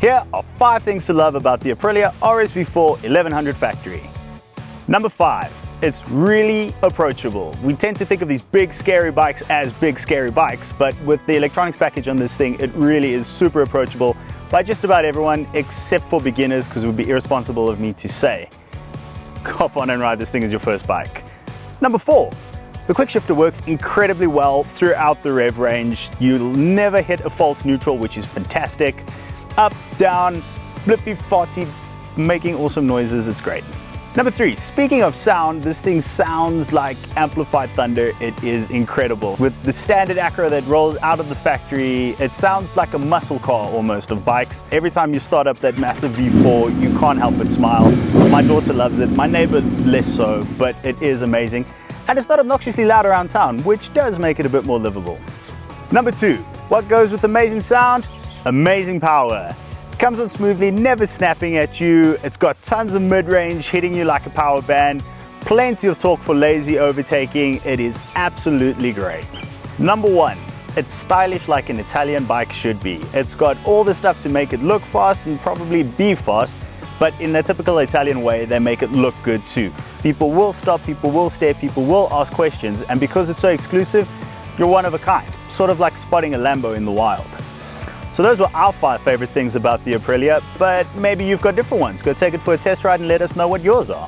Here are 5 things to love about the Aprilia RSV4 1100 factory. Number 5, it's really approachable. We tend to think of these big scary bikes as big scary bikes, but with the electronics package on this thing, it really is super approachable by just about everyone except for beginners, because it would be irresponsible of me to say. Hop on and ride this thing as your first bike. Number 4, the quick shifter works incredibly well throughout the rev range. You'll never hit a false neutral, which is fantastic. Up, down, blippy, farty, making awesome noises, it's great. Number 3, speaking of sound, this thing sounds like amplified thunder. It is incredible. With the standard acro that rolls out of the factory, it sounds like a muscle car almost of bikes. Every time you start up that massive V4, you can't help but smile. My daughter loves it, my neighbor less so, but it is amazing. And it's not obnoxiously loud around town, which does make it a bit more livable. Number 2, what goes with amazing sound? Amazing power. It comes on smoothly, never snapping at you. It's got tons of mid-range hitting you like a power band. Plenty of torque for lazy overtaking. It is absolutely great. Number 1, it's stylish like an Italian bike should be. It's got all the stuff to make it look fast and probably be fast, but in the typical Italian way, they make it look good too. People will stop, people will stare, people will ask questions, and because it's so exclusive, you're one of a kind. Sort of like spotting a Lambo in the wild. So those were our 5 favorite things about the Aprilia, but maybe you've got different ones. Go take it for a test ride and let us know what yours are.